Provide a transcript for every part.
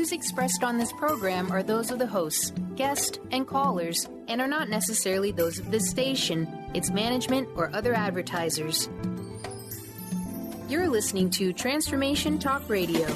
views expressed on this program are those of the hosts, guests, and callers, and are not necessarily those of this station, its management, or other advertisers. You're listening to Transformation Talk Radio.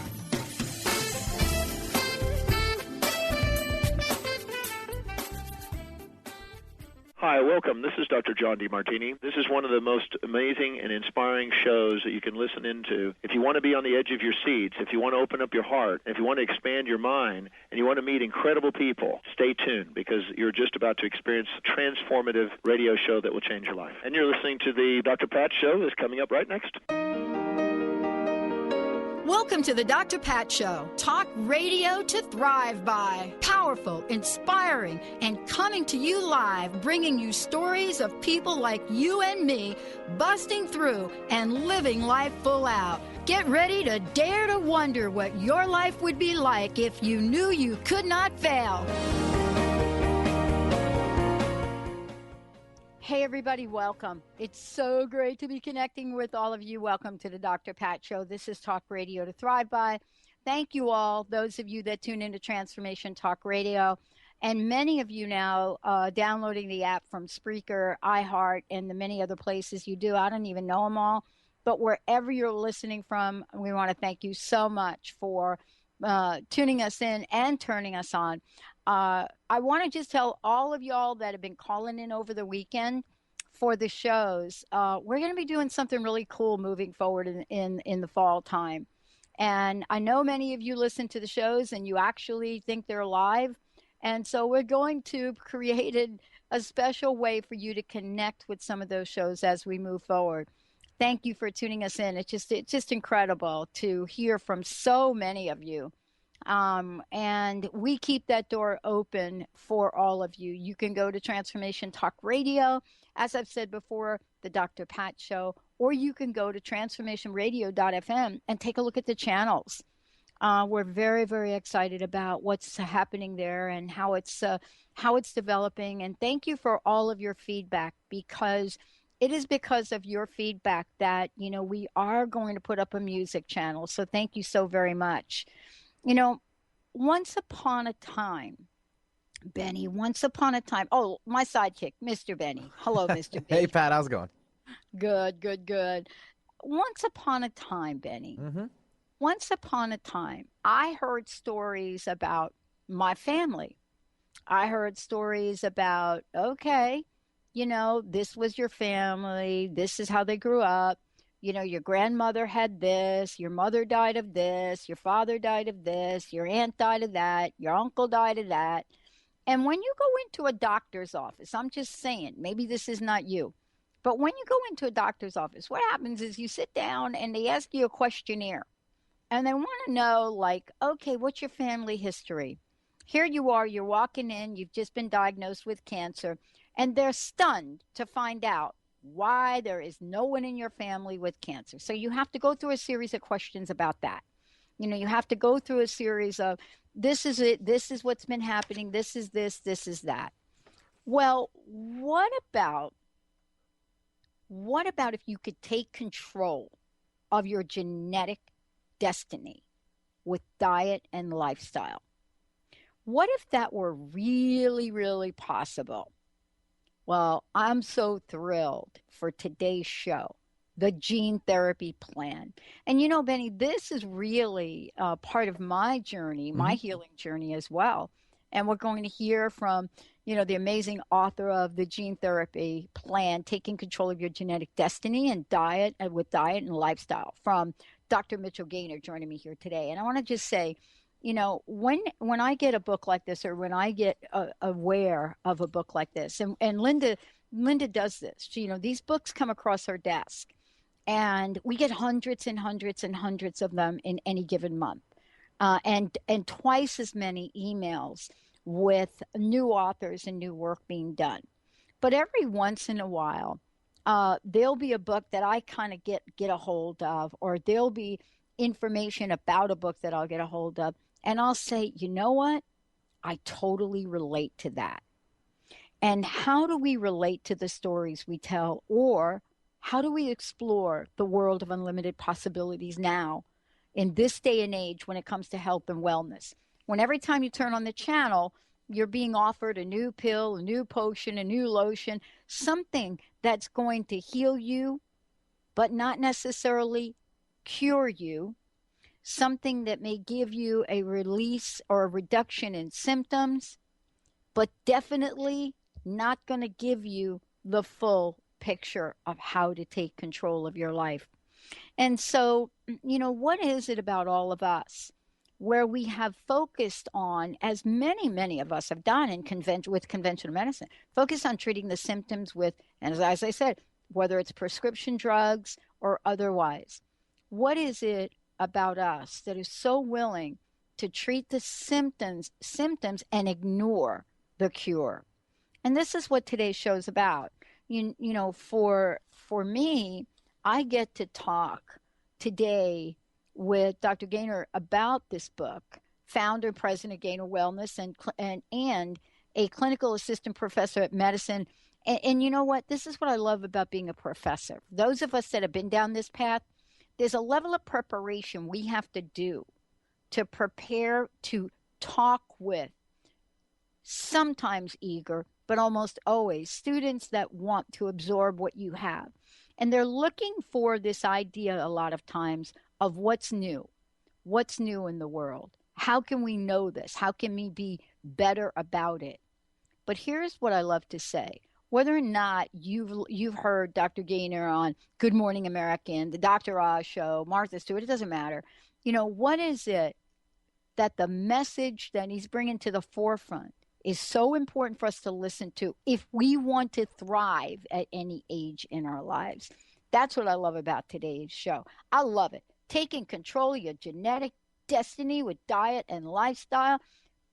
Hi, welcome. This is Dr. John DeMartini. This is one of the most amazing and inspiring shows that you can listen into. If you want to be on the edge of your seats, if you want to open up your heart, if you want to expand your mind, and you want to meet incredible people, stay tuned because you're just about to experience a transformative radio show that will change your life. And you're listening to the Dr. Pat Show that's coming up right next. Welcome to the Dr. Pat Show. Talk radio to thrive by. Powerful, inspiring, and coming to you live, bringing you stories of people like you and me busting through and living life full out. Get ready to dare to wonder what your life would be like if you knew you could not fail. Hey, everybody, welcome. It's so great to be connecting with all of you. Welcome to the Dr. Pat Show. This is Talk Radio to Thrive By. Thank you all, those of you that tune into Transformation Talk Radio, and many of you now downloading the app from Spreaker, iHeart, and the many other places you do. I don't even know them all, but wherever you're listening from, we want to thank you so much for tuning us in and turning us on. I want to just tell all of y'all that have been calling in over the weekend for the shows, we're going to be doing something really cool moving forward in the fall time. And I know many of you listen to the shows and you actually think they're live. And so we're going to create a special way for you to connect with some of those shows as we move forward. Thank you for tuning us in. It's just incredible to hear from so many of you. And we keep that door open for all of you. You can go to Transformation Talk Radio, as I've said before, the Dr. Pat Show, or you can go to transformationradio.fm and take a look at the channels. We're very, very excited about what's happening there and how it's developing. And thank you for all of your feedback, because it is because of your feedback that, we are going to put up a music channel. So thank you so very much. Once upon a time, Benny, oh, my sidekick, Mr. Benny. Hello, Mr. Benny. Hey, Pat, how's it going? Good. Once upon a time, Benny, once upon a time, I heard stories about my family. I heard stories about, okay, this was your family. This is how they grew up. Your grandmother had this, your mother died of this, your father died of this, your aunt died of that, your uncle died of that. And when you go into a doctor's office, I'm just saying, maybe this is not you, but when you go into a doctor's office, what happens is you sit down and they ask you a questionnaire. And they want to know, like, okay, what's your family history? Here you are, you're walking in, you've just been diagnosed with cancer, and they're stunned to find out why there is no one in your family with cancer. So you have to go through a series of questions about that. You have to go through a series of, this is it, this is what's been happening, this is this is that. Well, what about if you could take control of your genetic destiny with diet and lifestyle? What if that were really, really possible? Well, I'm so thrilled for today's show, the gene therapy plan. And Benny, this is really part of my journey, my healing journey as well. And we're going to hear from, the amazing author of the gene therapy plan, Taking Control of Your Genetic Destiny and Diet and Lifestyle, from Dr. Mitchell Gaynor joining me here today. And I want to just say, when I get a book like this, or when I get aware of a book like this, and Linda does this, these books come across her desk, and we get hundreds and hundreds and hundreds of them in any given month, and twice as many emails with new authors and new work being done. But every once in a while, there'll be a book that I kind of get a hold of, or there'll be information about a book that I'll get a hold of. And I'll say, you know what? I totally relate to that. And how do we relate to the stories we tell? Or how do we explore the world of unlimited possibilities now in this day and age when it comes to health and wellness? when every time you turn on the channel, you're being offered a new pill, a new potion, a new lotion, something that's going to heal you, but not necessarily cure you, something that may give you a release or a reduction in symptoms, but definitely not going to give you the full picture of how to take control of your life. And so, what is it about all of us where we have focused on, as many of us have done with conventional medicine, focus on treating the symptoms with, and as I said, whether it's prescription drugs or otherwise. What is it about us that is so willing to treat the symptoms and ignore the cure? And this is what today's show is about. For me, I get to talk today with Dr. Gaynor about this book, founder and president of Gaynor Wellness, and a clinical assistant professor at medicine. And you know what? This is what I love about being a professor. Those of us that have been down this path, there's a level of preparation we have to do to prepare to talk with sometimes eager, but almost always students that want to absorb what you have. And they're looking for this idea a lot of times of what's new in the world. How can we know this? How can we be better about it? But here's what I love to say. Whether or not you've heard Dr. Gaynor on Good Morning American, the Dr. Oz show, Martha Stewart, it doesn't matter. What is it that the message that he's bringing to the forefront is so important for us to listen to if we want to thrive at any age in our lives? That's what I love about today's show. I love it. Taking control of your genetic destiny with diet and lifestyle.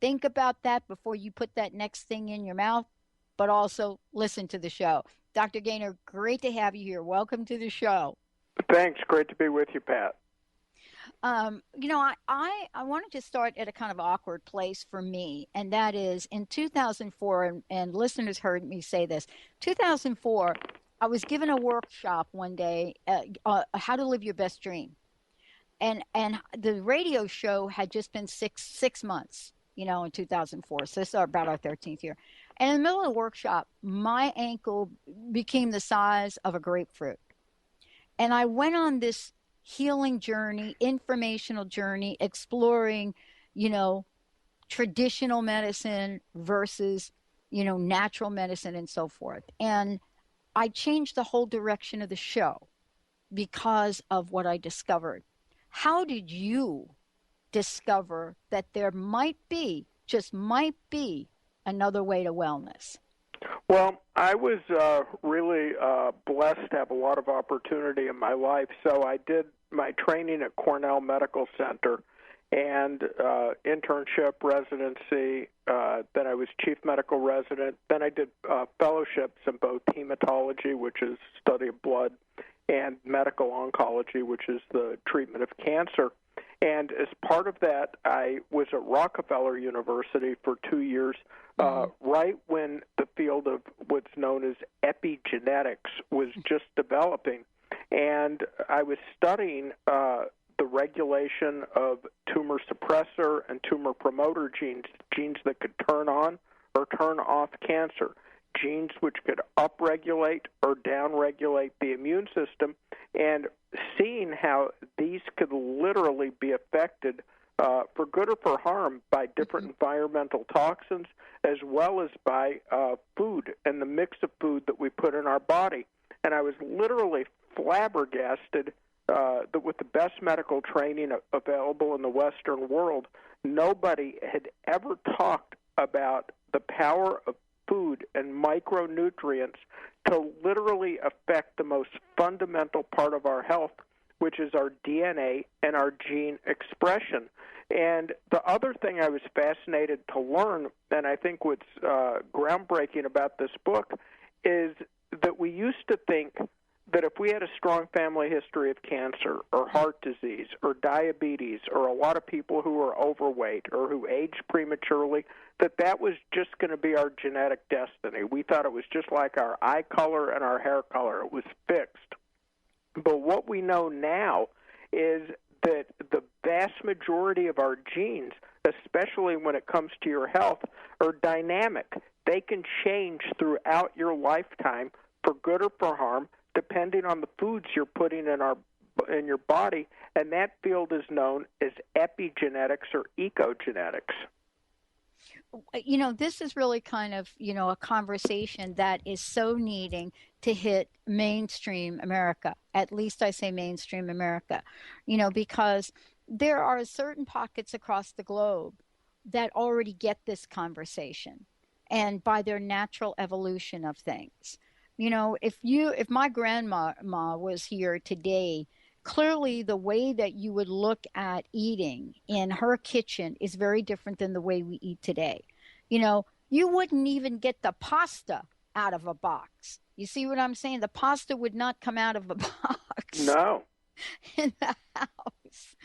Think about that before you put that next thing in your mouth, but also listen to the show. Dr. Gaynor, great to have you here. Welcome to the show. Thanks. Great to be with you, Pat. I wanted to start at a kind of awkward place for me, and that is in 2004, and listeners heard me say this. 2004, I was given a workshop one day, how to live your best dream. And the radio show had just been six months, in 2004. So this is about our 13th year. And in the middle of the workshop, my ankle became the size of a grapefruit. And I went on this healing journey, informational journey, exploring, traditional medicine versus, natural medicine and so forth. And I changed the whole direction of the show because of what I discovered. How did you discover that there just might be another way to wellness? Well, I was really blessed to have a lot of opportunity in my life. So I did my training at Cornell Medical Center and internship, residency. Then I was chief medical resident. Then I did fellowships in both hematology, which is study of blood, and medical oncology, which is the treatment of cancer. And as part of that, I was at Rockefeller University for 2 years, right when the field of what's known as epigenetics was just developing. And I was studying the regulation of tumor suppressor and tumor promoter genes that could turn on or turn off cancer, genes which could upregulate or downregulate the immune system, and seeing how these could literally be affected for good or for harm by different environmental toxins, as well as by food and the mix of food that we put in our body. And I was literally flabbergasted that with the best medical training available in the Western world, nobody had ever talked about the power of food and micronutrients to literally affect the most fundamental part of our health, which is our DNA and our gene expression. And the other thing I was fascinated to learn, and I think what's groundbreaking about this book, is that we used to think that if we had a strong family history of cancer or heart disease or diabetes or a lot of people who are overweight or who age prematurely, that was just going to be our genetic destiny. We thought it was just like our eye color and our hair color. It was fixed. But what we know now is that the vast majority of our genes, especially when it comes to your health, are dynamic. They can change throughout your lifetime for good or for harm, depending on the foods you're putting in your body, and that field is known as epigenetics or ecogenetics. You know, this is really kind of, you know, a conversation that is so needing to hit mainstream America. At least I say mainstream America, you know, because there are certain pockets across the globe that already get this conversation, and by their natural evolution of things. You know, if my grandma was here today, clearly the way that you would look at eating in her kitchen is very different than the way we eat today. You know, you wouldn't even get the pasta out of a box. You see what I'm saying? The pasta would not come out of a box. No. In the house.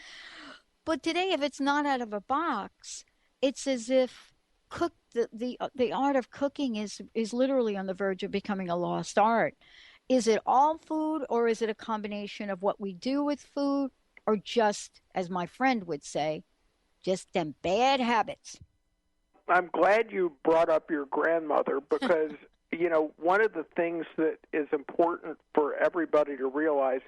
But today, if it's not out of a box, it's as if the art of cooking is literally on the verge of becoming a lost art. Is it all food, or is it a combination of what we do with food, or just, as my friend would say, just them bad habits? I'm glad you brought up your grandmother because, you know, one of the things that is important for everybody to realize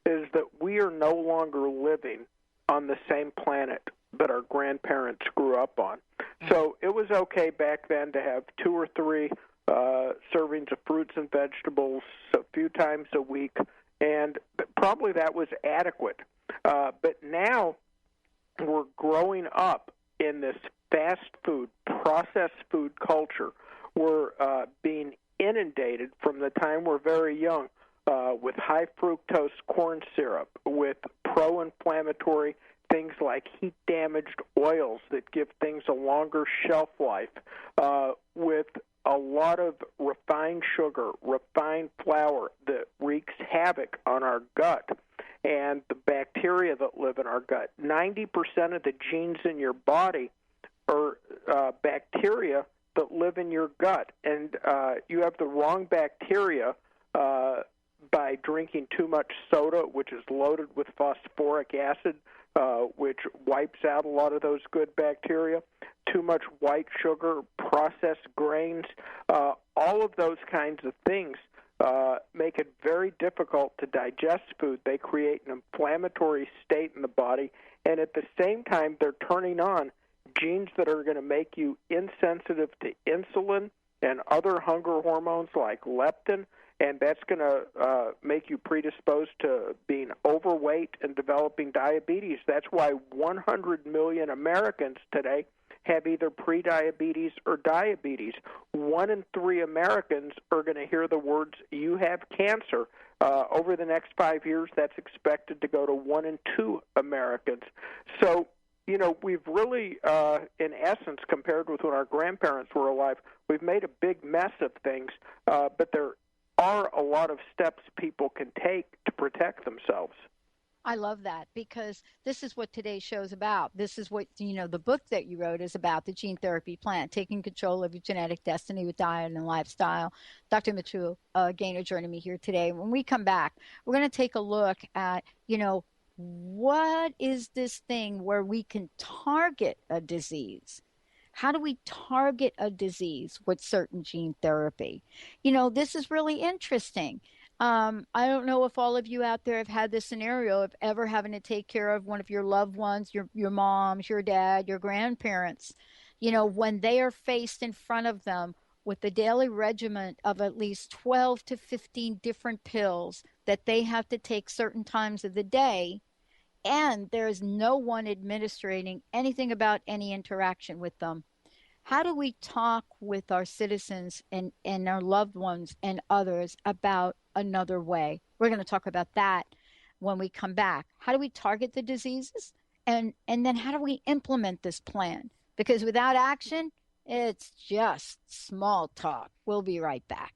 is that we are no longer living on the same planet that our grandparents grew up on. So it was okay back then to have 2 or 3 servings of fruits and vegetables a few times a week, and probably that was adequate. But now we're growing up in this fast food, processed food culture. We're being inundated from the time we're very young with high fructose corn syrup, with pro-inflammatory things like heat-damaged oils that give things a longer shelf life, with a lot of refined sugar, refined flour that wreaks havoc on our gut and the bacteria that live in our gut. 90% of the genes in your body are bacteria that live in your gut, and you have the wrong bacteria by drinking too much soda, which is loaded with phosphoric acid, which wipes out a lot of those good bacteria. Too much white sugar, processed grains, all of those kinds of things make it very difficult to digest food. They create an inflammatory state in the body, and at the same time, they're turning on genes that are going to make you insensitive to insulin and other hunger hormones like leptin, and that's going to make you predisposed to being overweight and developing diabetes. That's why 100 million Americans today have either prediabetes or diabetes. 1 in 3 Americans are going to hear the words, "you have cancer." Over the next 5 years, that's expected to go to 1 in 2 Americans. So, you know, we've really, in essence, compared with when our grandparents were alive, we've made a big mess of things, but there are a lot of steps people can take to protect themselves. I love that, because this is what today's show is about. This is what, you know, the book that you wrote is about, the gene therapy plant, taking control of your genetic destiny with diet and lifestyle. Dr. Mitchell Gaynor joining me here today. When we come back, we're going to take a look at, you know, what is this thing where we can target a disease? How do we target a disease with certain gene therapy? You know, this is really interesting. I don't know if all of you out there have had this scenario of ever having to take care of one of your loved ones, your moms, your dad, your grandparents, you know, when they are faced in front of them with the daily regimen of at least 12 to 15 different pills that they have to take certain times of the day, and there is no one administrating anything about any interaction with them. How do we talk with our citizens and our loved ones and others about another way? We're going to talk about that when we come back. How do we target the diseases? And then how do we implement this plan? Because without action, it's just small talk. We'll be right back.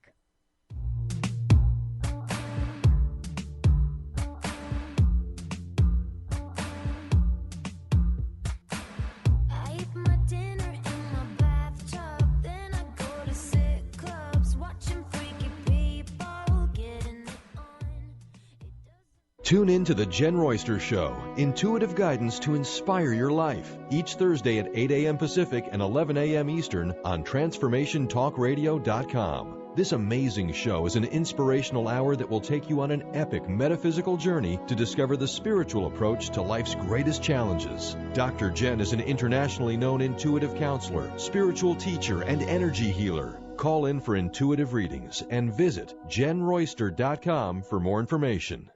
Tune in to The Jen Royster Show, intuitive guidance to inspire your life, each Thursday at 8 a.m. Pacific and 11 a.m. Eastern on TransformationTalkRadio.com. This amazing show is an inspirational hour that will take you on an epic metaphysical journey to discover the spiritual approach to life's greatest challenges. Dr. Jen is an internationally known intuitive counselor, spiritual teacher, and energy healer. Call in for intuitive readings and visit JenRoyster.com for more information.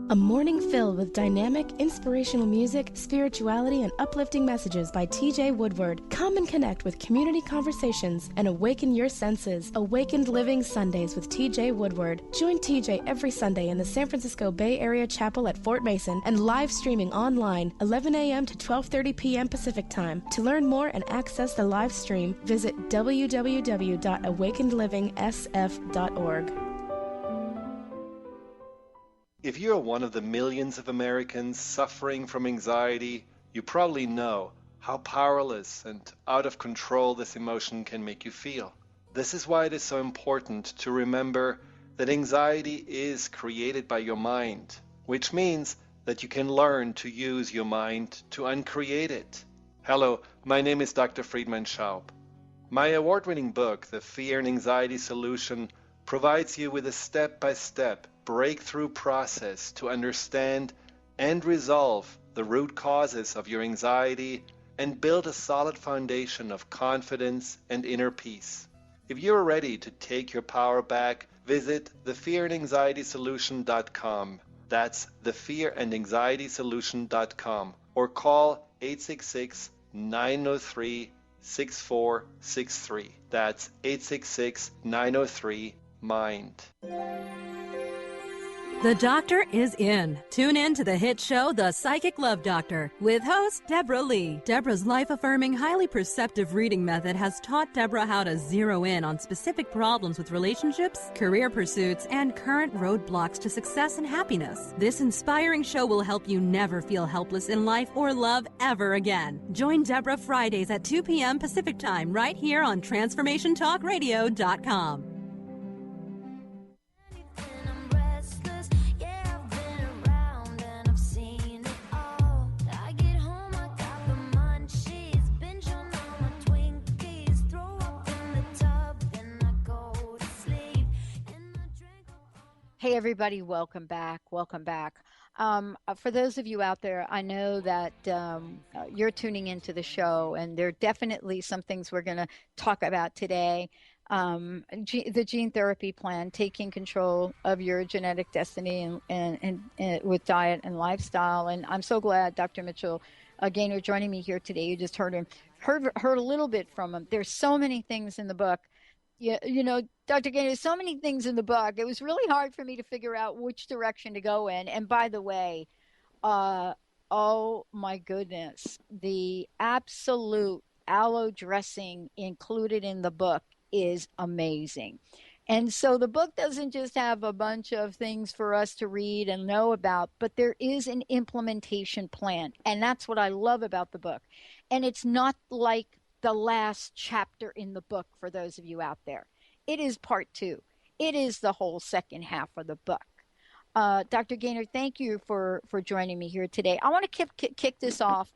A morning filled with dynamic, inspirational music, spirituality, and uplifting messages by TJ Woodward. Come and connect with community conversations and awaken your senses. Awakened Living Sundays with TJ Woodward. Join TJ every Sunday in the San Francisco Bay Area Chapel at Fort Mason and live streaming online 11 a.m. to 12:30 p.m. Pacific Time. To learn more and access the live stream, visit www.awakenedlivingsf.org. If you're one of the millions of Americans suffering from anxiety, you probably know how powerless and out of control this emotion can make you feel. This is why it is so important to remember that anxiety is created by your mind, which means that you can learn to use your mind to uncreate it. Hello, my name is Dr. Friedman Schaub. My award-winning book, The Fear and Anxiety Solution, provides you with a step-by-step breakthrough process to understand and resolve the root causes of your anxiety and build a solid foundation of confidence and inner peace. If you're ready to take your power back, visit thefearandanxietysolution.com. That's thefearandanxietysolution.com, or call 866-903-6463. That's 866-903-MIND. The Doctor is in. Tune in to the hit show, The Psychic Love Doctor, with host Deborah Lee. Deborah's life-affirming, highly perceptive reading method has taught Deborah how to zero in on specific problems with relationships, career pursuits, and current roadblocks to success and happiness. This inspiring show will help you never feel helpless in life or love ever again. Join Deborah Fridays at 2 p.m. Pacific Time right here on TransformationTalkRadio.com. Hey, everybody, welcome back. Welcome back. For those of you out there, I know that you're tuning into the show, and there are definitely some things we're going to talk about today. The gene therapy plan, taking control of your genetic destiny and with diet and lifestyle. And I'm so glad Dr. Mitchell Gaynor joining me here today. You just heard a little bit from him. There's so many things in the book. You know, Dr. Gaynor, so many things in the book. It was really hard for me to figure out which direction to go in. And by the way, oh my goodness, the absolute aloe dressing included in the book is amazing. And so the book doesn't just have a bunch of things for us to read and know about, but there is an implementation plan. And that's what I love about the book. And it's not like the last chapter in the book for those of you out there. It is part 2. It is the whole second half of the book. Dr. Gaynor, thank you for joining me here today. I want to kick this off.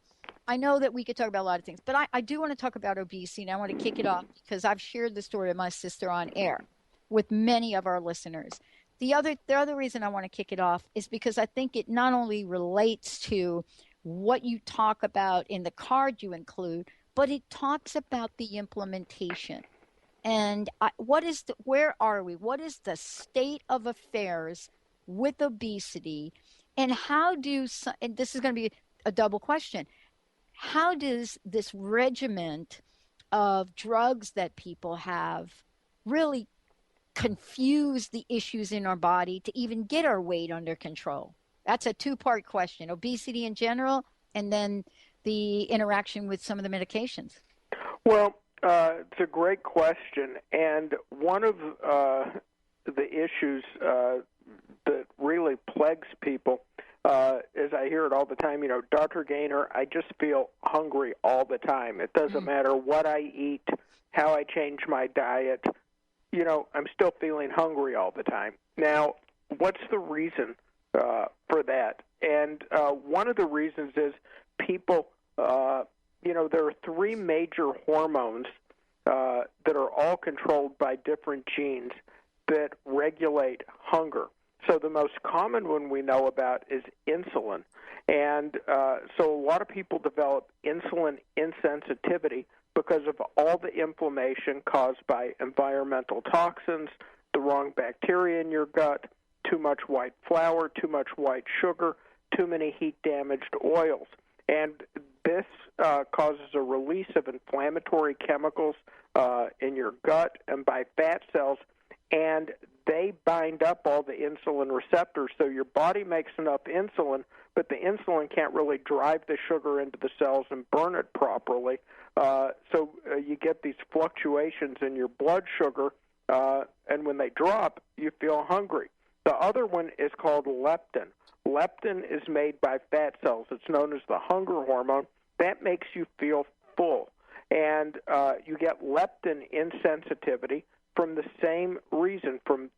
I know that we could talk about a lot of things, but I do want to talk about obesity, and I want to kick it off because I've shared the story of my sister on air with many of our listeners. The other reason I want to kick it off is because I think it not only relates to what you talk about in the card you include, but it talks about the implementation. And where are we? What is the state of affairs with obesity? And and this is going to be a double question. How does this regimen of drugs that people have really confuse the issues in our body to even get our weight under control? That's a 2-part question. Obesity in general, and then the interaction with some of the medications. Well, it's a great question, and one of the issues that really plagues people, as I hear it all the time, Dr. Gaynor, I just feel hungry all the time. It doesn't matter what I eat, how I change my diet, I'm still feeling hungry all the time. Now, what's the reason for that. And one of the reasons is people, there are three major hormones that are all controlled by different genes that regulate hunger. So the most common one we know about is insulin. And so a lot of people develop insulin insensitivity because of all the inflammation caused by environmental toxins, the wrong bacteria in your gut, too much white flour, too much white sugar, too many heat-damaged oils. And this causes a release of inflammatory chemicals in your gut and by fat cells, and they bind up all the insulin receptors, so your body makes enough insulin, but the insulin can't really drive the sugar into the cells and burn it properly. So you get these fluctuations in your blood sugar, and when they drop, you feel hungry. The other one is called leptin. Leptin is made by fat cells. It's known as the hunger hormone. That makes you feel full. And you get leptin insensitivity from the same reason, from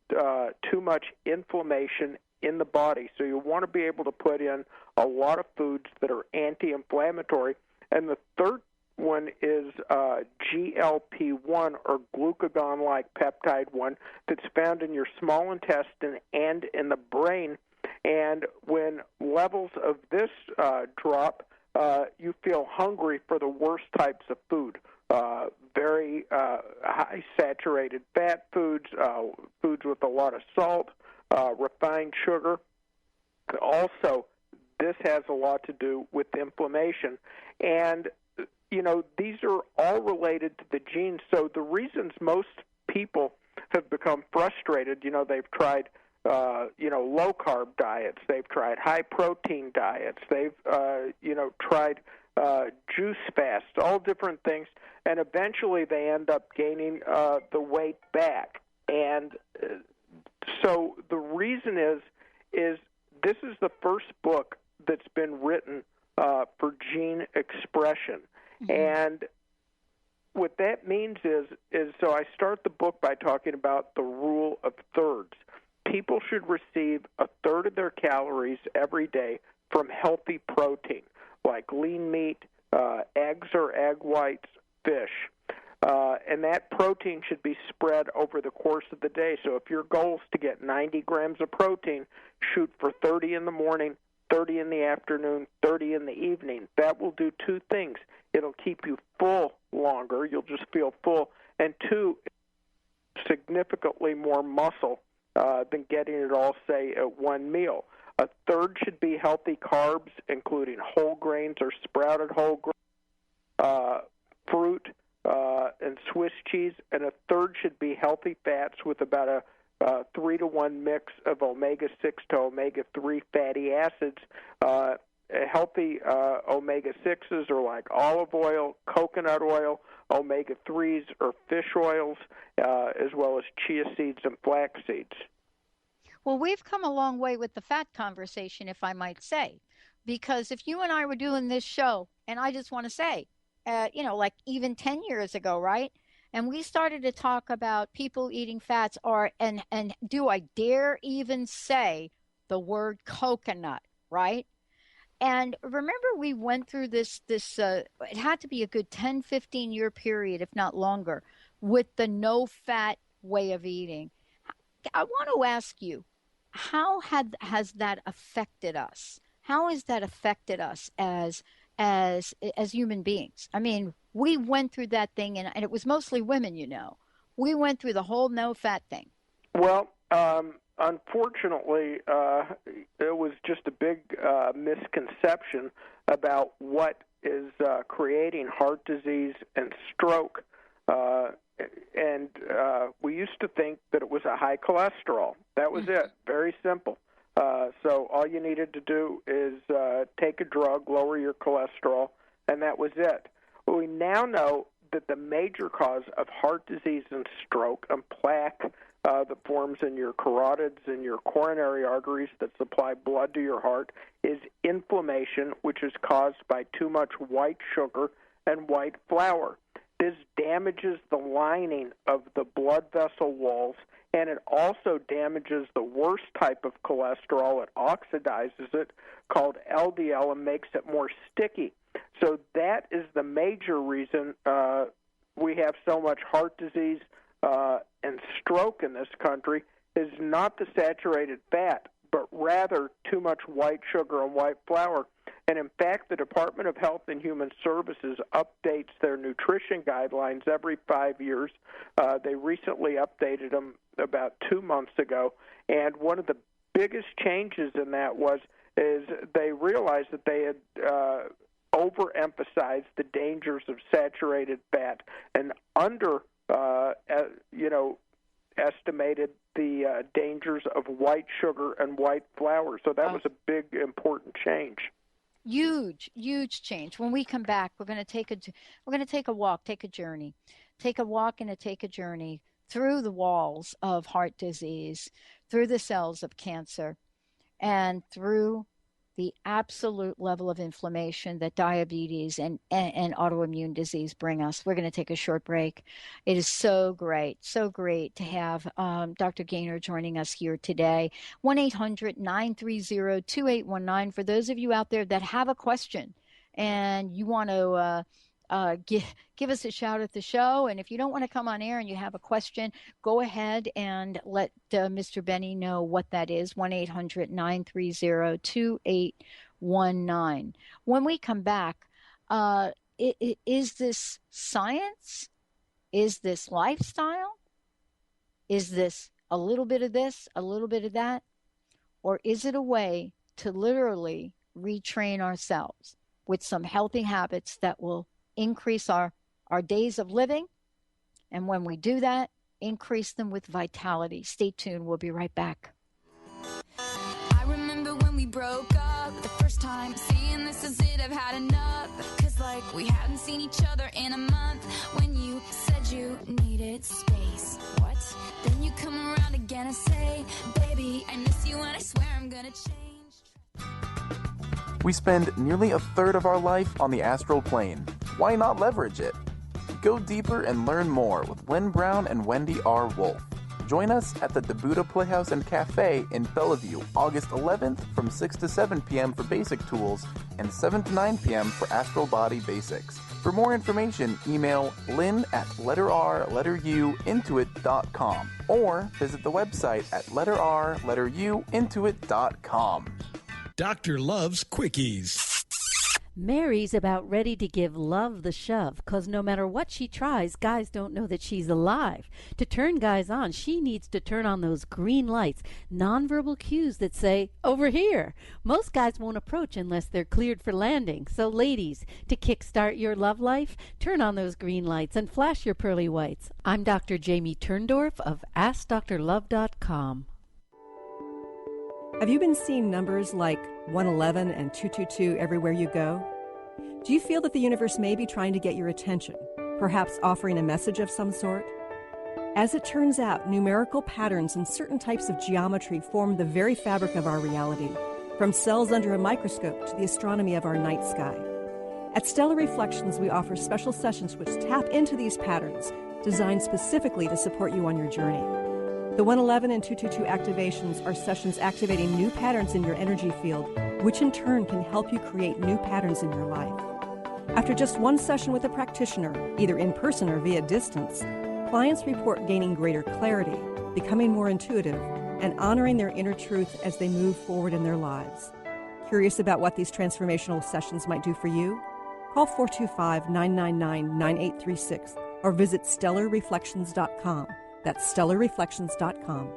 too much inflammation in the body. So you want to be able to put in a lot of foods that are anti-inflammatory. And the third one is GLP-1, or glucagon-like peptide 1, that's found in your small intestine and in the brain. And when levels of this drop, you feel hungry for the worst types of food. Very high saturated fat foods, foods with a lot of salt, refined sugar. Also, this has a lot to do with inflammation. And, these are all related to the genes. So the reasons most people have become frustrated, they've tried low-carb diets. They've tried high-protein diets. They've, tried juice fasts, all different things, and eventually they end up gaining the weight back. And so the reason is this is the first book that's been written for gene expression. Mm-hmm. And what that means is so I start the book by talking about the rule of thirds. People should receive a third of their calories every day from healthy protein, like lean meat, eggs or egg whites, fish. And that protein should be spread over the course of the day. So if your goal is to get 90 grams of protein, shoot for 30 in the morning, 30 in the afternoon, 30 in the evening. That will do two things. It'll keep you full longer. You'll just feel full. And two, significantly more muscle than getting it all, say, at one meal. A third should be healthy carbs, including whole grains or sprouted whole grains, fruit, and Swiss cheese. And a third should be healthy fats with about a 3-to-1 mix of omega-6 to omega-3 fatty acids. Healthy omega-6s are like olive oil, coconut oil, omega-3s or fish oils, as well as chia seeds and flax seeds. Well, we've come a long way with the fat conversation, if I might say, because if you and I were doing this show, and I just want to say, like even 10 years ago, right? And we started to talk about people eating fats, and do I dare even say the word coconut, right? And remember, we went through this it had to be a good 10, 15-year period, if not longer, with the no-fat way of eating. I want to ask you, how has that affected us? How has that affected us as human beings? I mean, we went through that thing, and it was mostly women, We went through the whole no-fat thing. Well, unfortunately, it was just a big misconception about what is creating heart disease and stroke. And we used to think that it was a high cholesterol. That was it. Very simple. So all you needed to do is take a drug, lower your cholesterol, and that was it. Well, we now know that the major cause of heart disease and stroke and plaque that forms in your carotids and your coronary arteries that supply blood to your heart is inflammation, which is caused by too much white sugar and white flour. This damages the lining of the blood vessel walls and it also damages the worst type of cholesterol. It oxidizes it, called LDL, and makes it more sticky. So that is the major reason we have so much heart disease and stroke in this country, is not the saturated fat, but rather too much white sugar and white flour. And in fact, the Department of Health and Human Services updates their nutrition guidelines every 5 years. They recently updated them about 2 months ago. And one of the biggest changes in that is they realized that they had overemphasized the dangers of saturated fat and estimated the dangers of white sugar and white flour. So that was a big, important change. Huge change. When we come back, we're going to take a walk, take a journey through the walls of heart disease, through the cells of cancer, and through the absolute level of inflammation that diabetes and autoimmune disease bring us. We're going to take a short break. It is so great to have Dr. Gaynor joining us here today. 1-800-930-2819. For those of you out there that have a question and you want to give us a shout at the show. And if you don't want to come on air and you have a question, go ahead and let Mr. Benny know what that is. 1-800-930-2819. When we come back, is this science? Is this lifestyle? Is this a little bit of this, a little bit of that? Or is it a way to literally retrain ourselves with some healthy habits that will increase our days of living, and when we do that, increase them with vitality? Stay tuned. We'll be right back. I remember when we broke up the first time, saying this is it, I've had enough, cause like we hadn't seen each other in a month. When you said you needed space, what? Then you come around again and say, baby, I miss you and I swear I'm gonna change. We spend nearly a third of our life on the astral plane. Why not leverage it? Go deeper and learn more with Lynn Brown and Wendy R. Wolf. Join us at the Debuta Playhouse and Cafe in Bellevue, August 11th from 6 to 7 p.m. for basic tools and 7 to 9 p.m. for astral body basics. For more information, email lynn@letteruintuit.com or visit the website at letteruintuit.com. Doctor loves quickies. Mary's about ready to give love the shove, 'cause no matter what she tries, guys don't know that she's alive. To turn guys on, she needs to turn on those green lights, nonverbal cues that say, over here. Most guys won't approach unless they're cleared for landing. So ladies, to kickstart your love life, turn on those green lights and flash your pearly whites. I'm Dr. Jamie Turndorf of AskDrLove.com. Have you been seeing numbers like 111 and 222 everywhere you go? Do you feel that the universe may be trying to get your attention, perhaps offering a message of some sort? As it turns out, numerical patterns and certain types of geometry form the very fabric of our reality, from cells under a microscope to the astronomy of our night sky. At Stellar Reflections, we offer special sessions which tap into these patterns, designed specifically to support you on your journey. The 111 and 222 activations are sessions activating new patterns in your energy field, which in turn can help you create new patterns in your life. After just one session with a practitioner, either in person or via distance, clients report gaining greater clarity, becoming more intuitive, and honoring their inner truth as they move forward in their lives. Curious about what these transformational sessions might do for you? Call 425-999-9836 or visit StellarReflections.com. That's StellarReflections.com.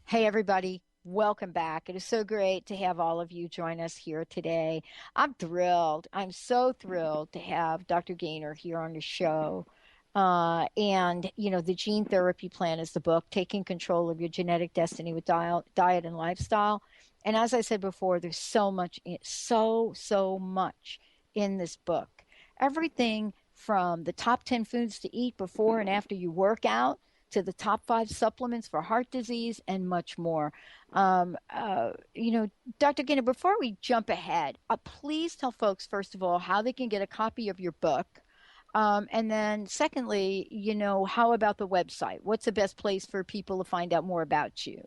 Hey, everybody. Welcome back. It is so great to have all of you join us here today. I'm thrilled. I'm so thrilled to have Dr. Gaynor here on the show. And, the gene therapy plan is the book, Taking Control of Your Genetic Destiny with Diet and Lifestyle. And as I said before, there's so much, so much in this book. Everything from the top 10 foods to eat before and after you work out to the top 5 supplements for heart disease and much more. Dr. Gaynor, before we jump ahead, please tell folks, first of all, how they can get a copy of your book. And then secondly, how about the website? What's the best place for people to find out more about you?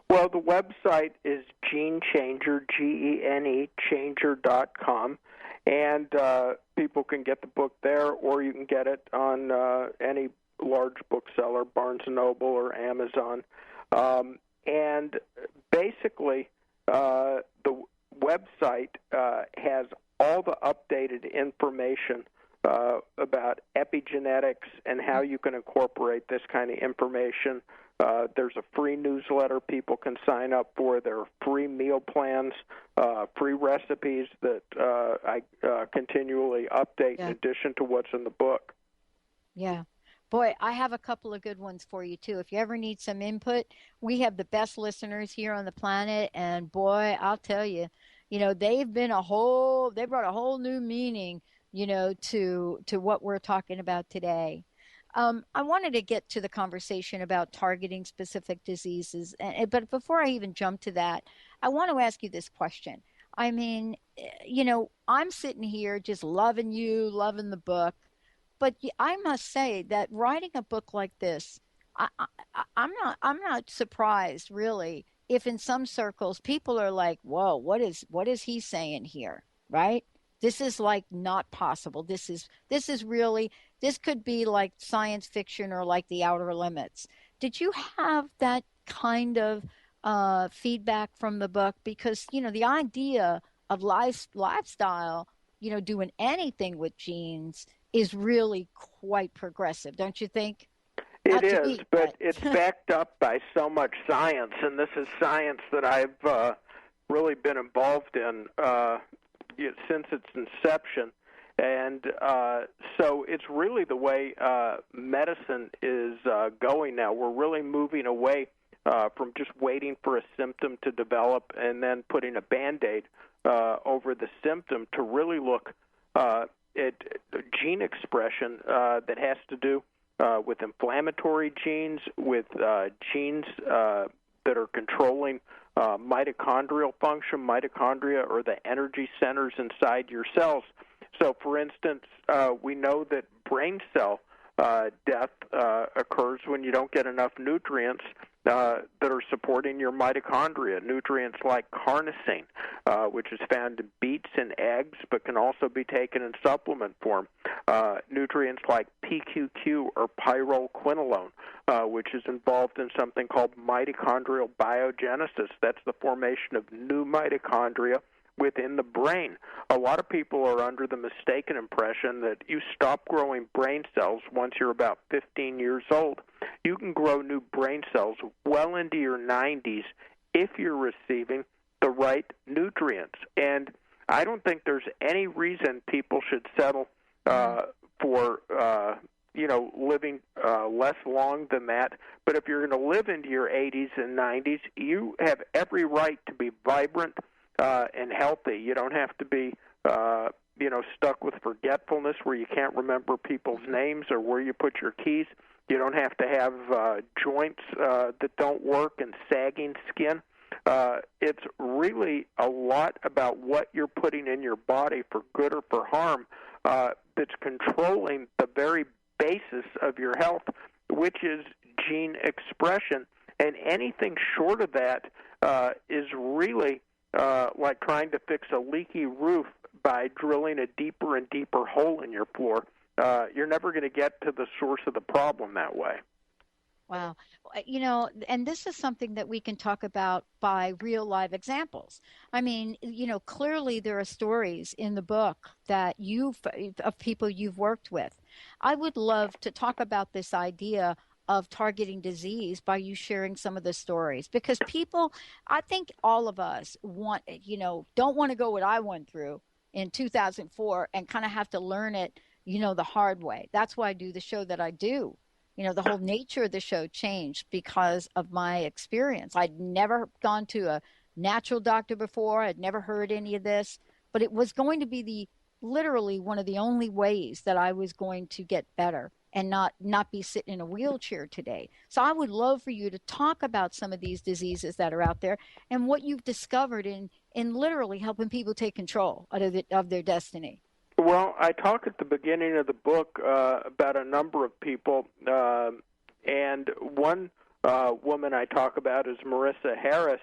Well, the website is GeneChanger, GENE, changer.com. And people can get the book there, or you can get it on any large bookseller, Barnes & Noble or Amazon. And basically, the website has all the updated information about epigenetics and how you can incorporate this kind of information. There's a free newsletter people can sign up for. There are free meal plans, free recipes that I continually update in addition to what's in the book. Yeah. Boy, I have a couple of good ones for you, too. If you ever need some input, we have the best listeners here on the planet. And, boy, I'll tell you, they've brought a whole new meaning, to what we're talking about today. I wanted to get to the conversation about targeting specific diseases. But before I even jump to that, I want to ask you this question. I mean, I'm sitting here just loving you, loving the book. But I must say that writing a book like this, I'm not surprised really if in some circles people are like, "Whoa, what is he saying here?" Right? This is like not possible. This could be like science fiction or like The Outer Limits. Did you have that kind of feedback from the book? Because the idea of lifestyle, doing anything with genes is really quite progressive, don't you think? It is, but it's backed up by so much science, and this is science that I've really been involved in since its inception. And so it's really the way medicine is going now. We're really moving away from just waiting for a symptom to develop and then putting a Band-Aid over the symptom to really look at gene expression that has to do with inflammatory genes, with genes that are controlling mitochondrial function. Mitochondria are the energy centers inside your cells. So, for instance, we know that brain cell death occurs when you don't get enough nutrients that are supporting your mitochondria. Nutrients like carnosine, which is found in beets and eggs, but can also be taken in supplement form. Nutrients like PQQ or pyrrolquinolone, which is involved in something called mitochondrial biogenesis. That's the formation of new mitochondria within the brain. A lot of people are under the mistaken impression that you stop growing brain cells once you're about 15 years old. You can grow new brain cells well into your 90s if you're receiving the right nutrients. And I don't think there's any reason people should settle for living less long than that. But if you're going to live into your 80s and 90s, you have every right to be vibrant and healthy. You don't have to be, stuck with forgetfulness where you can't remember people's names or where you put your keys. You don't have to have joints that don't work and sagging skin. It's really a lot about what you're putting in your body for good or for harm that's controlling the very basis of your health, which is gene expression. And anything short of that is really like trying to fix a leaky roof by drilling a deeper and deeper hole in your floor. You're never going to get to the source of the problem that way. Wow. And this is something that we can talk about by real live examples. I mean, clearly there are stories in the book that of people you've worked with. I would love to talk about this idea of targeting disease by you sharing some of the stories, because people, I think all of us don't want to go what I went through in 2004 and kind of have to learn it, the hard way. That's why I do the show that I do. The whole nature of the show changed because of my experience. I'd never gone to a natural doctor before. I'd never heard any of this, but it was going to be literally one of the only ways that I was going to get better and not be sitting in a wheelchair today. So I would love for you to talk about some of these diseases that are out there and what you've discovered in literally helping people take control of their destiny. Well, I talk at the beginning of the book about a number of people, and one woman I talk about is Marissa Harris,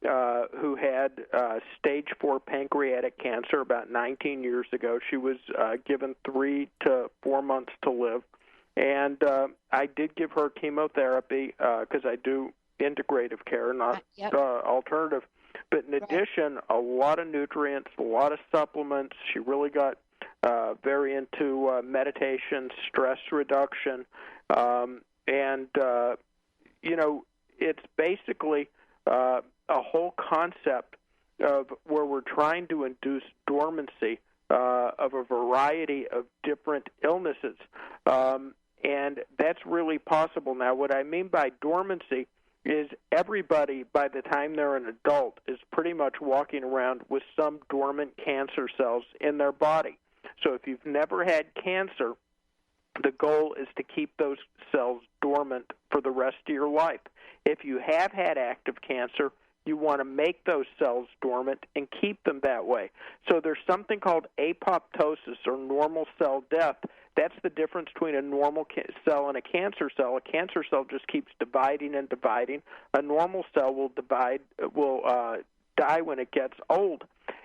who had stage 4 pancreatic cancer about 19 years ago. She was given 3 to 4 months to live, and I did give her chemotherapy because I do integrative care, not alternative. But in addition, a lot of nutrients, a lot of supplements. She really got very into meditation, stress reduction, and it's basically a whole concept of where we're trying to induce dormancy of a variety of different illnesses, and that's really possible. Now, what I mean by dormancy is everybody, by the time they're an adult, is pretty much walking around with some dormant cancer cells in their body. So if you've never had cancer, the goal is to keep those cells dormant for the rest of your life. If you have had active cancer, you want to make those cells dormant and keep them that way. So there's something called apoptosis, or normal cell death. That's the difference between a normal cell and a cancer cell. A cancer cell just keeps dividing and dividing. A normal cell will die when it gets old.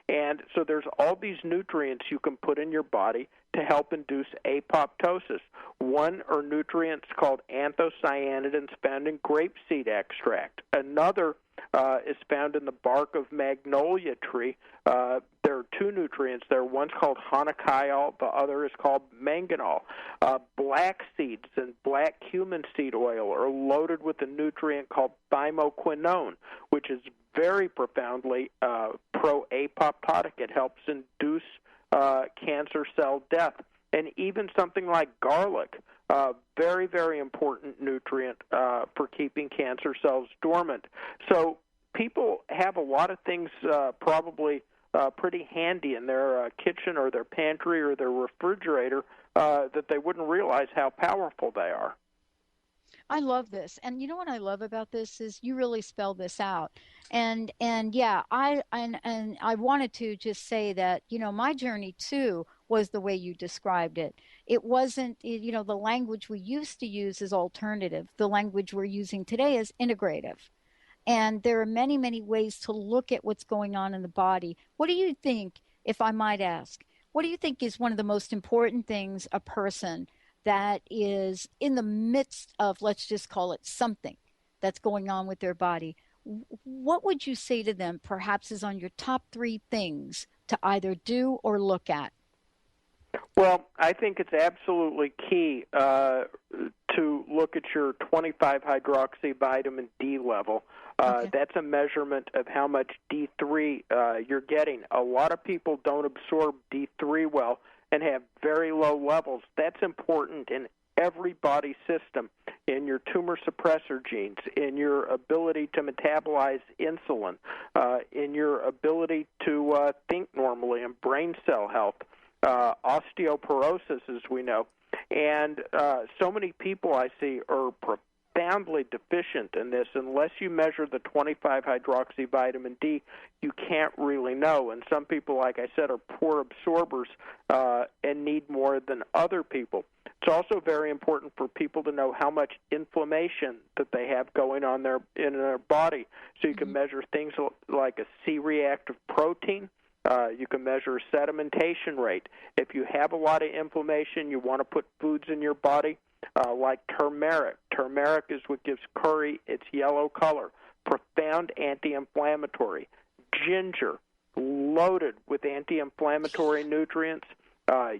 And so there's all these nutrients you can put in your body to help induce apoptosis. One are nutrients called anthocyanidins found in grapeseed extract. Another is found in the bark of magnolia tree. There are 2 nutrients there. One's called honochiol. The other is called manganol. Black seeds and black cumin seed oil are loaded with a nutrient called thymoquinone, which is very profoundly pro-apoptotic. It helps induce cancer cell death. And even something like garlic, very, very important nutrient for keeping cancer cells dormant. So people have a lot of things probably pretty handy in their kitchen or their pantry or their refrigerator that they wouldn't realize how powerful they are. I love this. And you know what I love about this is you really spell this out. And yeah, I wanted to just say that, my journey too was the way you described it. It wasn't, the language we used to use is alternative. The language we're using today is integrative. And there are many, many ways to look at what's going on in the body. What do you think, if I might ask, what do you think is one of the most important things a person that is in the midst of, let's just call it something that's going on with their body, what would you say to them perhaps is on your top 3 things to either do or look at? Well, I think it's absolutely key to look at your 25-hydroxy vitamin D level. Okay. That's a measurement of how much D3 you're getting. A lot of people don't absorb D3 well and have very low levels. That's important in every body system, in your tumor suppressor genes, in your ability to metabolize insulin, in your ability to think normally, and brain cell health, osteoporosis, as we know. And so many people I see are profoundly deficient in this. Unless you measure the 25-hydroxy vitamin D, you can't really know. And some people, like I said, are poor absorbers and need more than other people. It's also very important for people to know how much inflammation that they have going on in their body. So you can measure things like a C-reactive protein. You can measure sedimentation rate. If you have a lot of inflammation, you want to put foods in your body like turmeric. Turmeric is what gives curry its yellow color. Profound anti-inflammatory. Ginger, loaded with anti-inflammatory nutrients.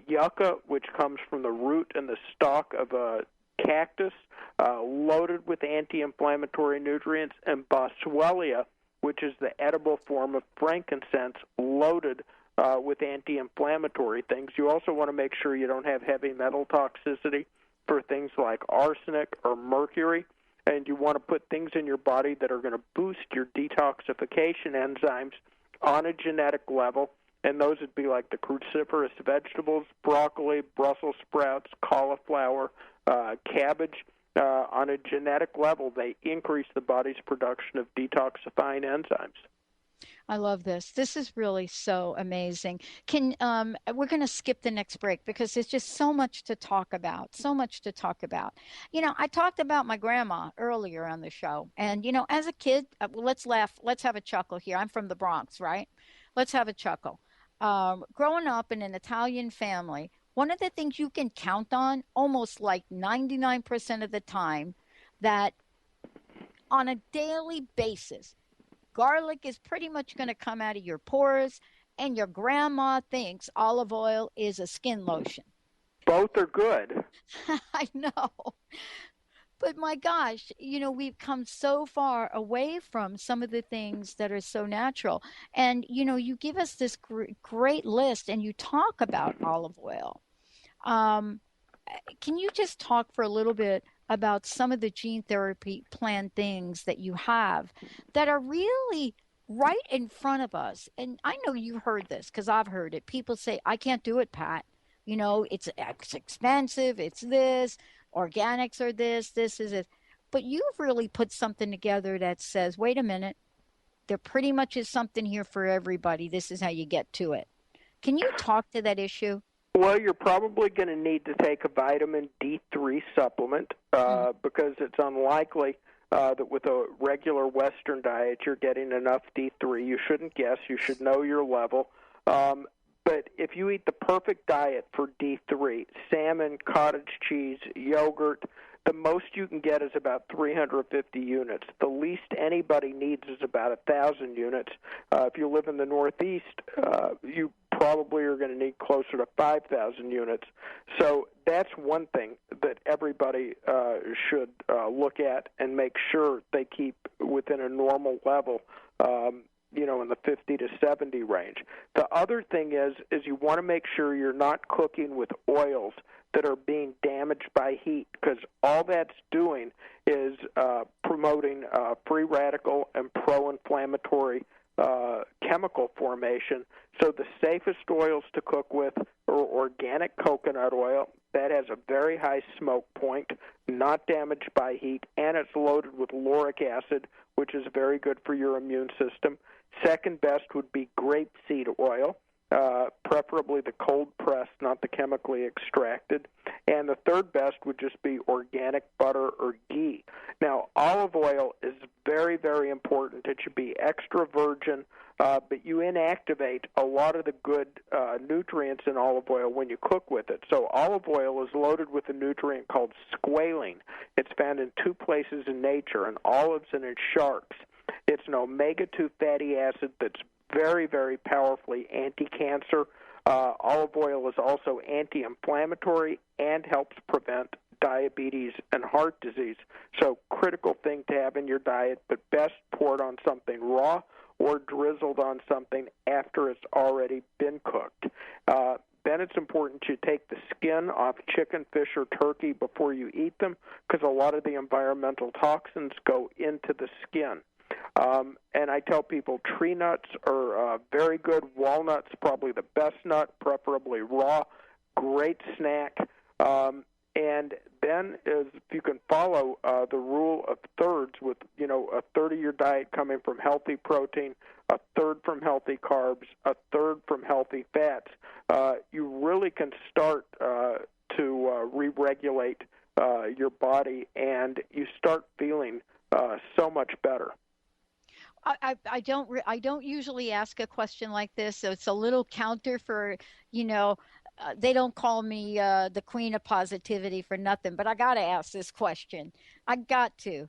Yucca, which comes from the root and the stalk of a cactus, loaded with anti-inflammatory nutrients. And boswellia, which is the edible form of frankincense, loaded with anti-inflammatory things. You also want to make sure you don't have heavy metal toxicity for things like arsenic or mercury, and you want to put things in your body that are going to boost your detoxification enzymes on a genetic level, and those would be like the cruciferous vegetables, broccoli, Brussels sprouts, cauliflower, cabbage. On a genetic level, they increase the body's production of detoxifying enzymes. I love this. This is really so amazing. We're going to skip the next break because there's just so much to talk about, so much to talk about. You know, I talked about my grandma earlier on the show. And, you know, as a kid, let's laugh. Let's have a chuckle here. I'm from the Bronx, right? Let's have a chuckle. Growing up in an Italian family, one of the things you can count on almost like 99% of the time that on a daily basis, garlic is pretty much going to come out of your pores, and your grandma thinks olive oil is a skin lotion. Both are good. I know. But my gosh, you know, we've come so far away from some of the things that are so natural. And, you know, you give us this great list and you talk about olive oil. Can you just talk for a little bit about some of the gene therapy plan things that you have that are really right in front of us? And I know you heard this because I've heard it. People say, I can't do it, Pat. You know, it's expensive. It's this. Organics are this is it. But you've really put something together that says, wait a minute, there pretty much is something here for everybody. This is how you get to it. Can you talk to that issue? Well, you're probably going to need to take a vitamin D3 supplement because it's unlikely that with a regular Western diet you're getting enough D3. You shouldn't guess. You should know your level. But if you eat the perfect diet for D3, salmon, cottage cheese, yogurt, the most you can get is about 350 units. The least anybody needs is about 1,000 units. If you live in the Northeast, you probably are going to need closer to 5,000 units. So that's one thing that everybody should look at and make sure they keep within a normal level, you know, in the 50 to 70 range. The other thing is you want to make sure you're not cooking with oils that are being damaged by heat, because all that's doing is promoting free radical and pro-inflammatory chemical formation. So the safest oils to cook with are organic coconut oil. That has a very high smoke point, not damaged by heat, and it's loaded with lauric acid, which is very good for your immune system. Second best would be grapeseed oil, preferably the cold pressed, not the chemically extracted. And the third best would just be organic butter or ghee. Now, olive oil is very, very important. It should be extra virgin, but you inactivate a lot of the good nutrients in olive oil when you cook with it. So olive oil is loaded with a nutrient called squalene. It's found in two places in nature, in olives and in sharks. It's an omega-2 fatty acid that's very, very powerfully anti-cancer. Olive oil is also anti-inflammatory and helps prevent diabetes and heart disease. So critical thing to have in your diet, but best poured on something raw or drizzled on something after it's already been cooked. Then it's important to take the skin off chicken, fish, or turkey before you eat them, because a lot of the environmental toxins go into the skin. And I tell people tree nuts are very good. Walnuts, probably the best nut, preferably raw. Great snack. And then if you can follow the rule of thirds with, you know, a third of your diet coming from healthy protein, a third from healthy carbs, a third from healthy fats, you really can start to re-regulate your body, and you start feeling so much better. I don't usually ask a question like this, so it's a little counter for, you know, they don't call me the queen of positivity for nothing, but I got to ask this question. I got to.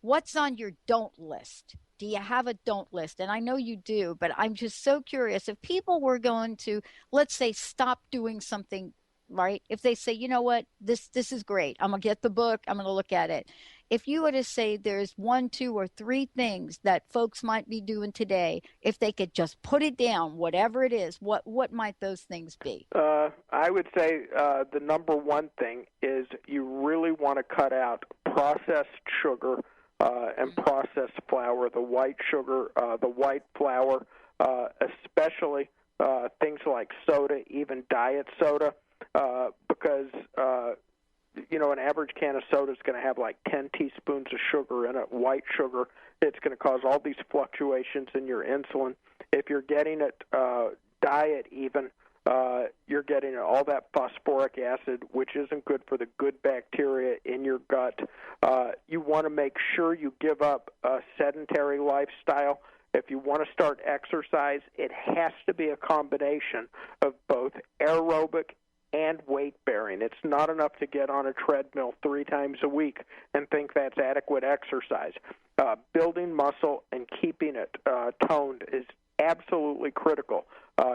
What's on your don't list? Do you have a don't list? And I know you do, but I'm just so curious. If people were going to, let's say, stop doing something, right? If they say, you know what, this is great. I'm going to get the book. I'm going to look at it. if you were to say there's 1, 2, or 3 things that folks might be doing today, if they could just put it down, whatever it is, what might those things be? I would say the number one thing is you really want to cut out processed sugar and processed flour, the white sugar, the white flour, especially things like soda, even diet soda, because an average can of soda is going to have like 10 teaspoons of sugar in it, white sugar. It's going to cause all these fluctuations in your insulin. If you're getting it diet even, you're getting all that phosphoric acid, which isn't good for the good bacteria in your gut. You want to make sure you give up a sedentary lifestyle. If you want to start exercise, it has to be a combination of both aerobic and weight-bearing. It's not enough to get on a treadmill 3 times a week and think that's adequate exercise. Building muscle and keeping it toned is absolutely critical.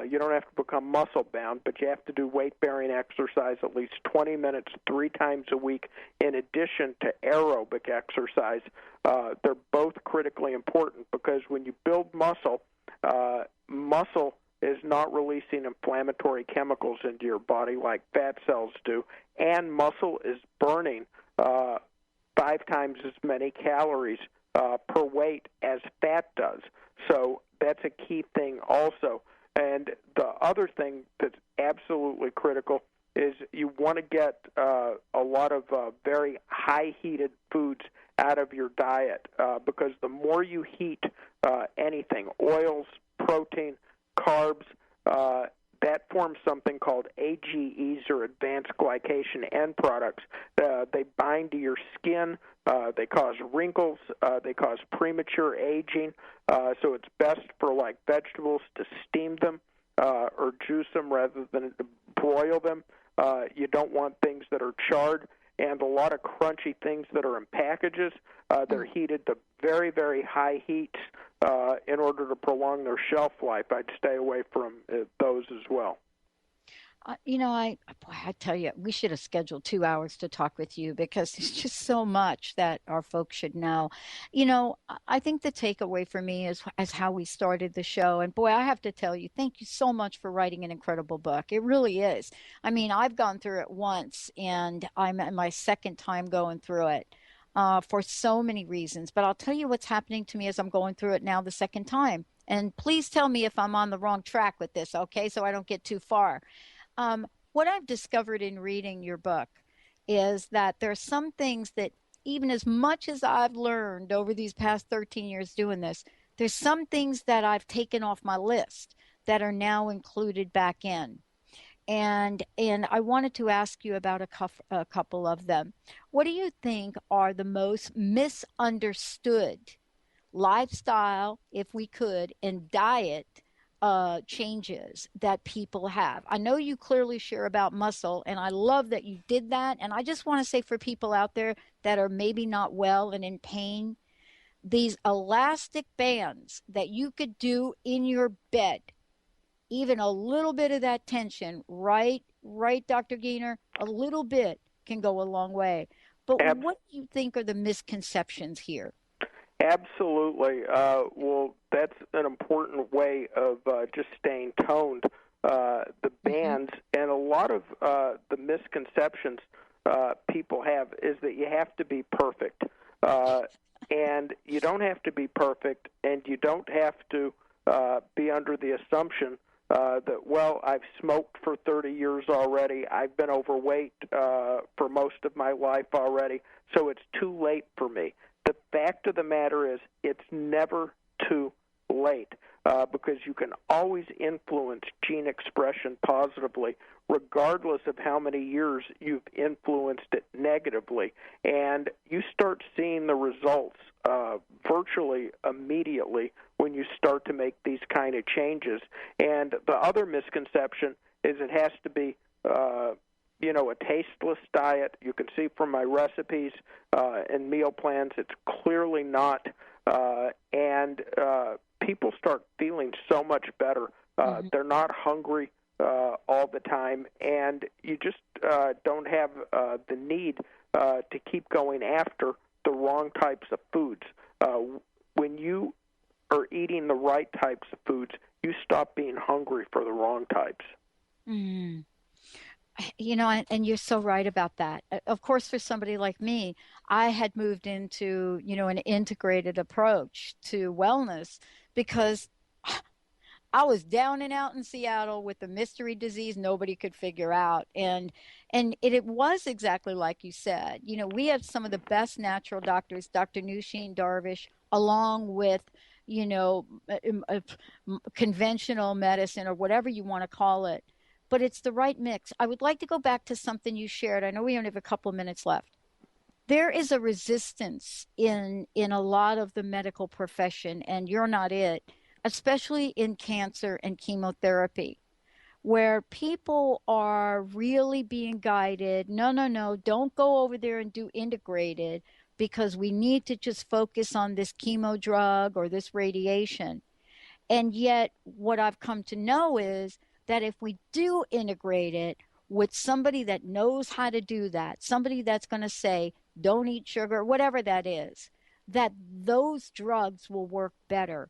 You don't have to become muscle-bound, but you have to do weight-bearing exercise at least 20 minutes 3 times a week in addition to aerobic exercise. They're both critically important because when you build muscle, muscle is not releasing inflammatory chemicals into your body like fat cells do, and muscle is burning 5 times as many calories per weight as fat does. So that's a key thing also. And the other thing that's absolutely critical is you want to get a lot of very high-heated foods out of your diet because the more you heat anything, oils, protein, carbs, that forms something called AGEs, or advanced glycation end products. They bind to your skin. They cause wrinkles. They cause premature aging. So it's best for like vegetables to steam them or juice them rather than to broil them. You don't want things that are charred. And a lot of crunchy things that are in packages, they're heated to very, very high heats in order to prolong their shelf life. I'd stay away from those as well. I tell you, we should have scheduled 2 hours to talk with you because there's just so much that our folks should know. I think the takeaway for me is how we started the show. And boy, I have to tell you, thank you so much for writing an incredible book. It really is. I mean, I've gone through it once and I'm at my second time going through it for so many reasons. But I'll tell you what's happening to me as I'm going through it now the second time. And please tell me if I'm on the wrong track with this, okay, so I don't get too far. What I've discovered in reading your book is that there are some things that, even as much as I've learned over these past 13 years doing this, there's some things that I've taken off my list that are now included back in. And I wanted to ask you about a couple of them. What do you think are the most misunderstood lifestyle, if we could, and diet changes that people have? I know you clearly share about muscle, and I love that you did that. And I just want to say for people out there that are maybe not well and in pain, these elastic bands that you could do in your bed, even a little bit of that tension, right, Dr. Gaynor? A little bit can go a long way. But what do you think are the misconceptions here? Absolutely. Well, that's an important way of just staying toned, the bands. And a lot of the misconceptions people have is that you have to be perfect. And you don't have to be perfect, and you don't have to be under the assumption that, well, I've smoked for 30 years already, I've been overweight for most of my life already, so it's too late for me. The fact of the matter is it's never too late because you can always influence gene expression positively regardless of how many years you've influenced it negatively. And you start seeing the results virtually immediately when you start to make these kind of changes. And the other misconception is it has to be a tasteless diet. You can see from my recipes and meal plans, it's clearly not. And people start feeling so much better. They're not hungry all the time, and you just don't have the need to keep going after the wrong types of foods. When you are eating the right types of foods, you stop being hungry for the wrong types. Mm. You know, and you're so right about that. Of course, for somebody like me, I had moved into, an integrated approach to wellness because I was down and out in Seattle with the mystery disease nobody could figure out. And it was exactly like you said. We have some of the best natural doctors, Dr. Nushin Darvish, along with, conventional medicine or whatever you want to call it. But it's the right mix. I would like to go back to something you shared. I know we only have a couple of minutes left. There is a resistance in a lot of the medical profession, and you're not it, especially in cancer and chemotherapy, where people are really being guided. No, don't go over there and do integrated because we need to just focus on this chemo drug or this radiation. And yet what I've come to know is that if we do integrate it with somebody that knows how to do that, somebody that's going to say, don't eat sugar, whatever that is, that those drugs will work better.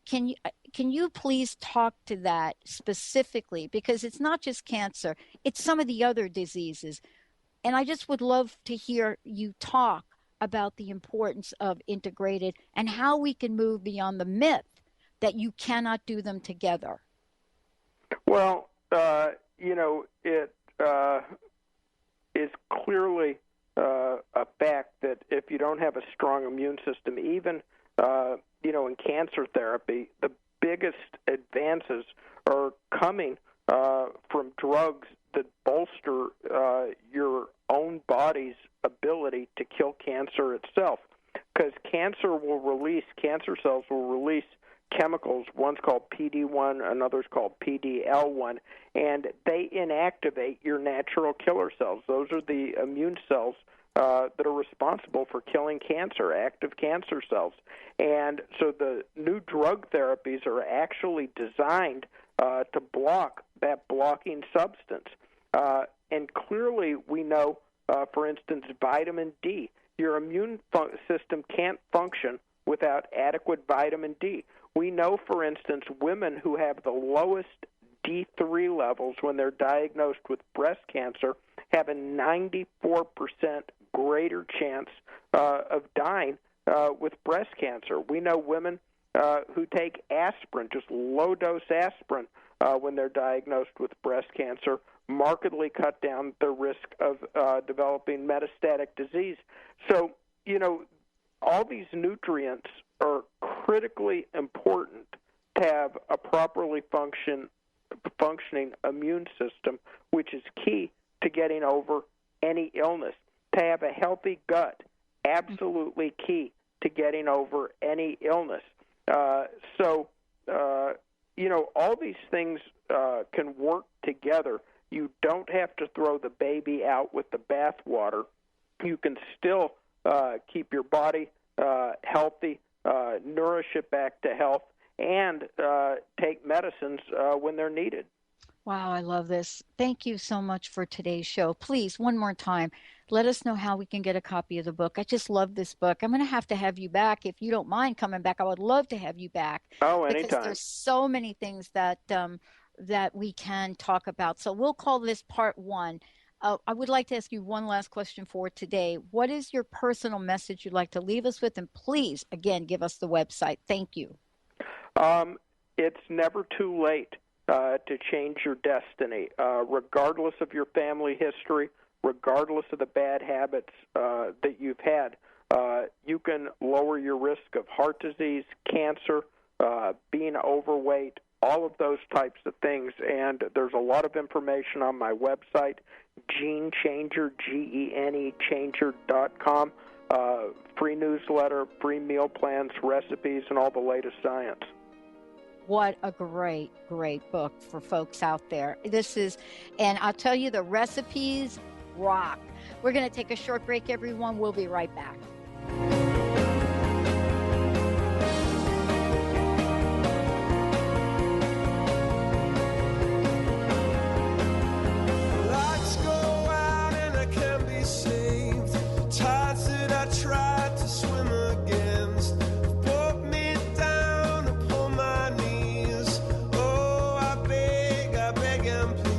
Can you please talk to that specifically? Because it's not just cancer, it's some of the other diseases. And I just would love to hear you talk about the importance of integrated and how we can move beyond the myth that you cannot do them together. Well, it is clearly a fact that if you don't have a strong immune system, even, in cancer therapy, the biggest advances are coming from drugs that bolster your own body's ability to kill cancer itself. Because cancer cells will release chemicals. One's called PD-1, another's called PD-L1, and they inactivate your natural killer cells. Those are the immune cells that are responsible for killing cancer, active cancer cells. And so the new drug therapies are actually designed to block that blocking substance. And clearly we know, for instance, vitamin D. Your immune system can't function without adequate vitamin D. We know, for instance, women who have the lowest D3 levels when they're diagnosed with breast cancer have a 94% greater chance of dying with breast cancer. We know women who take aspirin, just low-dose aspirin, when they're diagnosed with breast cancer, markedly cut down the risk of developing metastatic disease. So, all these nutrients are critically important to have a properly functioning immune system, which is key to getting over any illness. To have a healthy gut, absolutely key to getting over any illness. All these things can work together. You don't have to throw the baby out with the bathwater. You can still keep your body healthy, nourish it back to health, and take medicines when they're needed. Wow, I love this. Thank you so much for today's show. Please, one more time, let us know how we can get a copy of the book. I just love this book. I'm going to have you back. If you don't mind coming back, I would love to have you back. Oh, anytime. Because there's so many things that we can talk about. So we'll call this part one. I would like to ask you one last question for today. What is your personal message you'd like to leave us with? And please, again, give us the website. Thank you. It's never too late to change your destiny, regardless of your family history, regardless of the bad habits that you've had. You can lower your risk of heart disease, cancer, being overweight, all of those types of things. And there's a lot of information on my website, Gene Changer, GENE Changer.com. Free newsletter, free meal plans, recipes, and all the latest science. What a great, great book for folks out there. And I'll tell you, the recipes rock. We're going to take a short break, everyone. We'll be right back. Lights go out and I can't be saved. Tides that I tried am pleased.